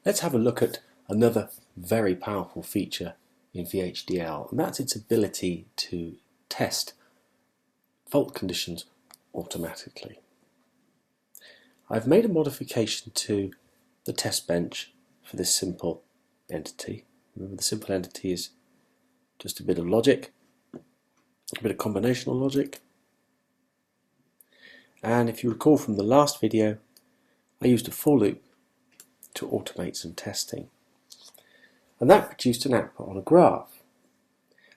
Let's have a look at another very powerful feature in VHDL, and that's its ability to test fault conditions automatically. I've made a modification to the test bench for this simple entity. Remember, the simple entity is just a bit of logic, a bit of combinational logic. And if you recall from the last video, I used a for loop to automate some testing. And that produced an output on a graph.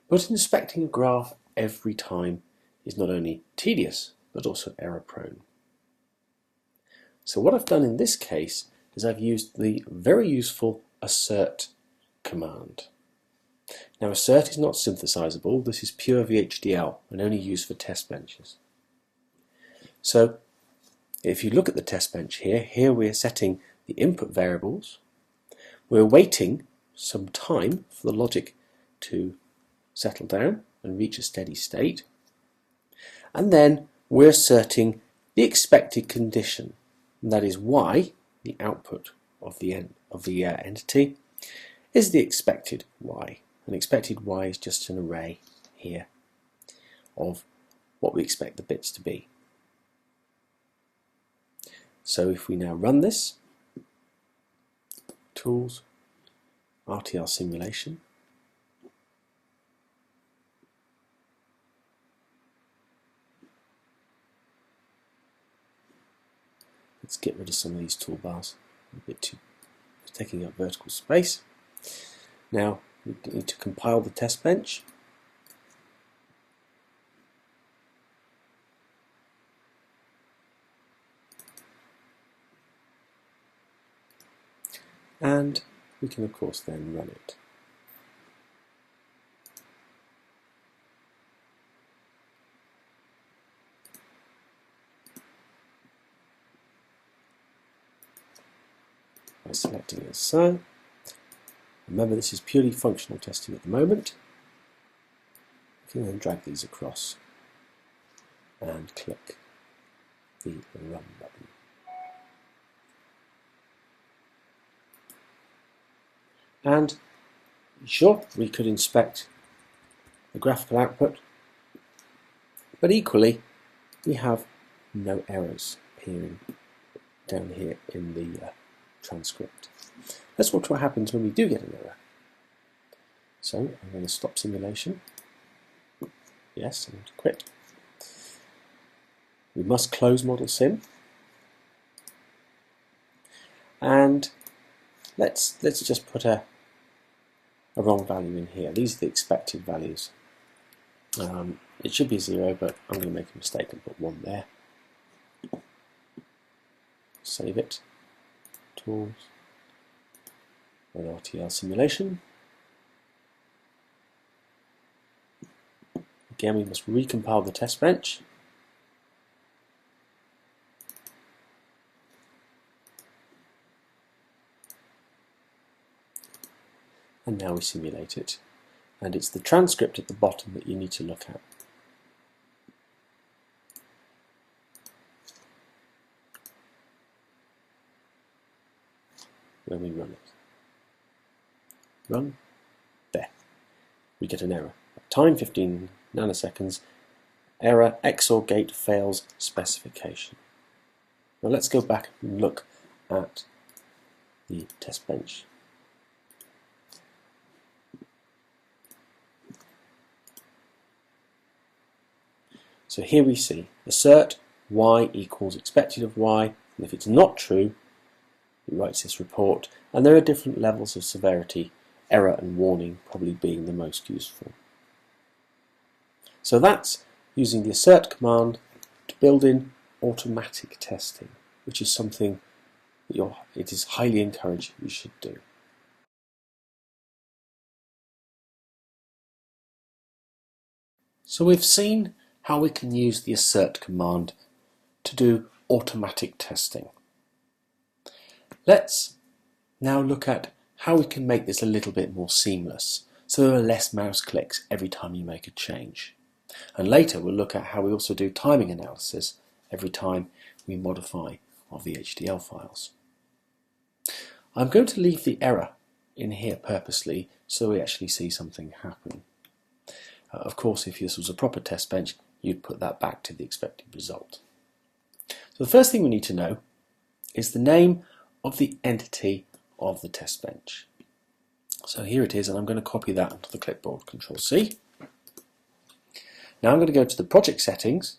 But inspecting a graph every time is not only tedious, but also error prone. So what I've done in this case is I've used the very useful assert command. Now assert is not synthesizable, this is pure VHDL and only used for test benches. So if you look at the test bench here we're setting the input variables, we're waiting some time for the logic to settle down and reach a steady state, and then we're asserting the expected condition, and that is y, the output of the entity, is the expected y. And expected y is just an array here of what we expect the bits to be. So if we now run this, tools, RTL simulation, let's get rid of some of these toolbars, a bit too taking up vertical space. Now we need to compile the test bench. And we can of course then run it. By selecting it as so. Remember, this is purely functional testing at the moment. We can then drag these across and click the run button. And sure, we could inspect the graphical output, but equally we have no errors appearing down here in the transcript. Let's watch what happens when we do get an error. So I'm going to stop simulation. Yes, I'm going to quit. We must close model sim. And let's just put a wrong value in here. These are the expected values. It should be 0, but I'm going to make a mistake and put 1 there. Save it. Tools. Run RTL simulation. Again, we must recompile the test bench. And now we simulate it. And it's the transcript at the bottom that you need to look at. When we run it. Run. There. We get an error. Time 15 nanoseconds. Error, XOR gate fails specification. Now let's go back and look at the test bench. So here we see assert y equals expected of y, and if it's not true, it writes this report, and there are different levels of severity, error and warning probably being the most useful. So that's using the assert command to build in automatic testing, which is something that it is highly encouraged you should do. So we've seen how we can use the assert command to do automatic testing. Let's now look at how we can make this a little bit more seamless, so there are less mouse clicks every time you make a change. And later we'll look at how we also do timing analysis every time we modify our VHDL files. I'm going to leave the error in here purposely so we actually see something happen. Of course, if this was a proper test bench, you'd put that back to the expected result. So the first thing we need to know is the name of the entity of the test bench. So here it is, and I'm going to copy that onto the clipboard, Control-C. Now I'm going to go to the project settings.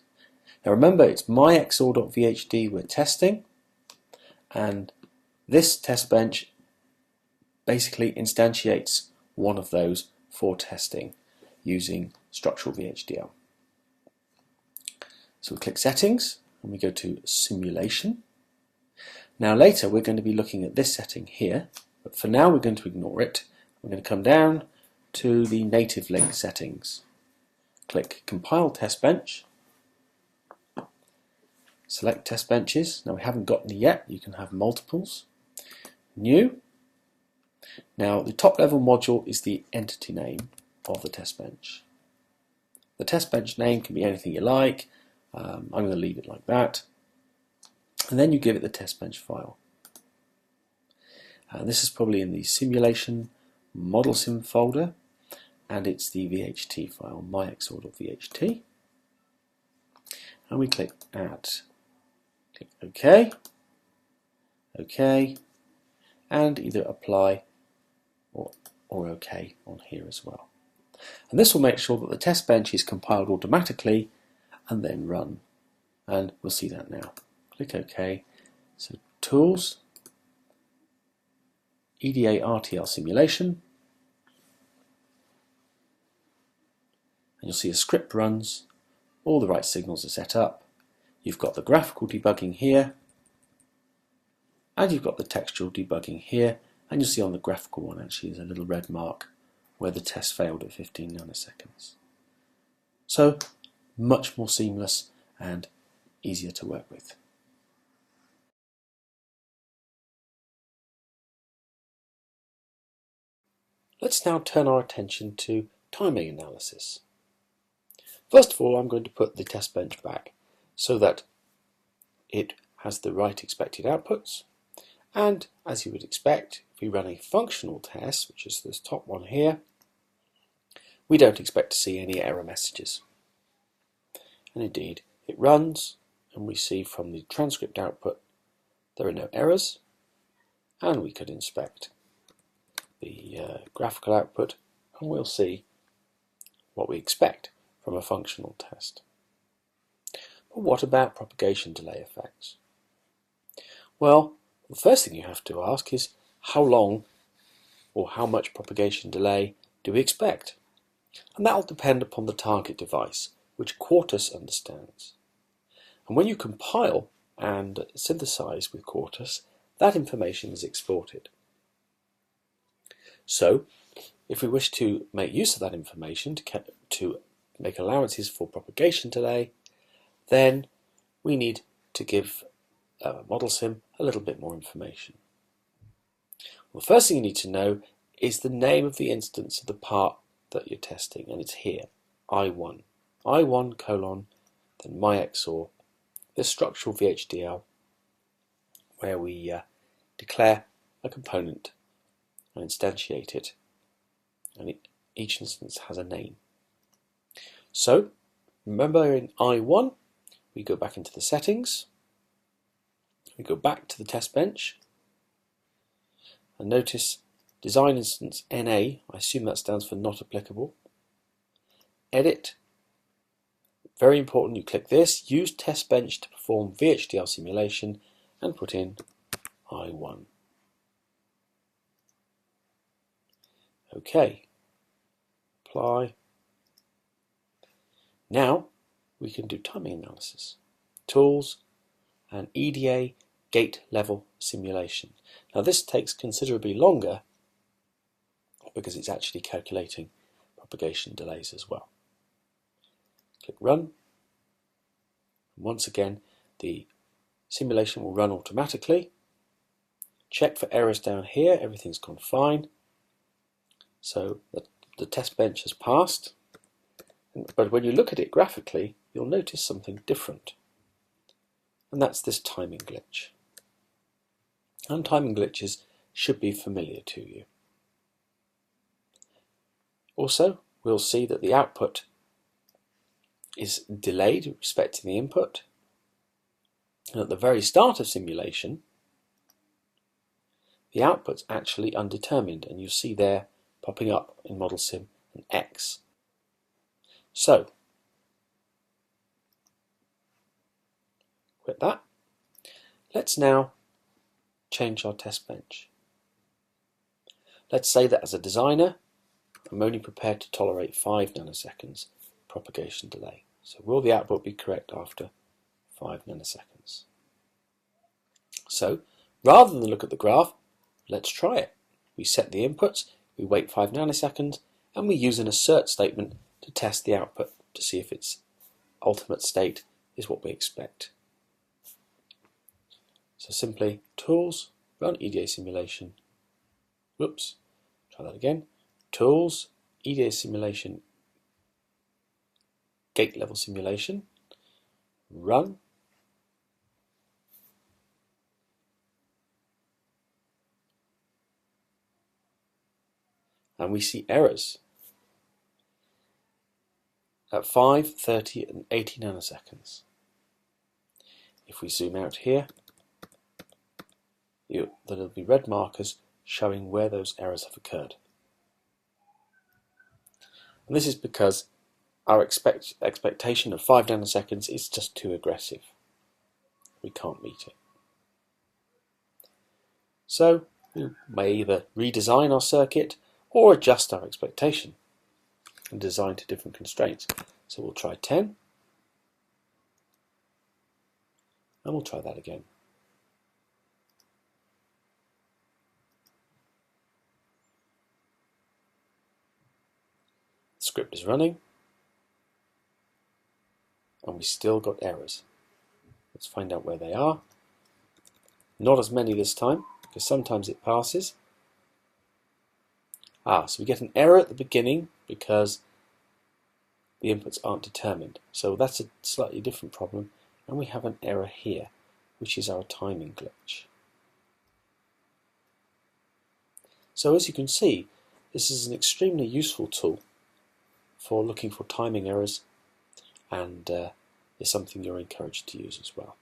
Now remember, it's myxor.vhd we're testing, and this test bench basically instantiates one of those for testing using structural VHDL. So we click Settings and we go to Simulation. Now later we're going to be looking at this setting here, but for now we're going to ignore it. We're going to come down to the native link settings. Click Compile Test Bench. Select Test Benches. Now we haven't got any yet, you can have multiples. New. Now the top level module is the entity name of the test bench. The test bench name can be anything you like. I'm going to leave it like that. And then you give it the test bench file. This is probably in the simulation model sim folder, and it's the VHT file, myxor.vht. And we click Add. Click OK, OK, and either Apply or OK on here as well. And this will make sure that the test bench is compiled automatically and then run. And we'll see that now. Click OK. So Tools, EDA RTL Simulation. And you'll see a script runs. All the right signals are set up. You've got the graphical debugging here. And you've got the textual debugging here. And you'll see on the graphical one actually there's a little red mark where the test failed at 15 nanoseconds. So much more seamless and easier to work with. Let's now turn our attention to timing analysis. First of all, I'm going to put the test bench back so that it has the right expected outputs. And as you would expect, if we run a functional test, which is this top one here, we don't expect to see any error messages. And indeed, it runs, and we see from the transcript output there are no errors, and we could inspect the graphical output, and we'll see what we expect from a functional test. But what about propagation delay effects? Well, the first thing you have to ask is how long or how much propagation delay do we expect? And that will depend upon the target device, which Quartus understands. And when you compile and synthesize with Quartus, that information is exported. So, if we wish to make use of that information to make allowances for propagation delay, then we need to give Model Sim a little bit more information. Well, the first thing you need to know is the name of the instance of the part that you're testing, and it's here, I1. I1 colon, then myxor, this structural VHDL, where we declare a component and instantiate it, and each instance has a name. So, remember in I1, we go back into the settings, we go back to the test bench, and notice design instance NA, I assume that stands for not applicable. Edit, very important, you click this, use test bench to perform VHDL simulation, and put in I1. OK, apply. Now we can do timing analysis, tools, and EDA gate level simulation. Now this takes considerably longer because it's actually calculating propagation delays as well. Click Run. Once again, the simulation will run automatically. Check for errors down here, everything's gone fine. So the test bench has passed, but when you look at it graphically, you'll notice something different. And that's this timing glitch. And timing glitches should be familiar to you. Also, we'll see that the output is delayed with respect to the input. And at the very start of simulation, the output's actually undetermined, and you'll see there popping up in Model Sim an X. So, quit that. Let's now change our test bench. Let's say that as a designer, I'm only prepared to tolerate 5 nanoseconds propagation delay. So will the output be correct after 5 nanoseconds? So, rather than look at the graph, let's try it. We set the inputs, we wait 5 nanoseconds, and we use an assert statement to test the output to see if its ultimate state is what we expect. So simply Tools, Run EDA Simulation. Whoops, try that again. Tools, EDA Simulation, Gate Level Simulation, Run. And we see errors at 5, 30 and 80 nanoseconds. If we zoom out here, there'll be red markers showing where those errors have occurred. And this is because our expectation of 5 nanoseconds is just too aggressive. We can't meet it. So we may either redesign our circuit or adjust our expectation and design to different constraints. So we'll try 10, and we'll try that again. The script is running, and we still got errors. Let's find out where they are. Not as many this time, because sometimes it passes. So we get an error at the beginning because the inputs aren't determined. So that's a slightly different problem. And we have an error here, which is our timing glitch. So as you can see, this is an extremely useful tool for looking for timing errors, and is something you're encouraged to use as well.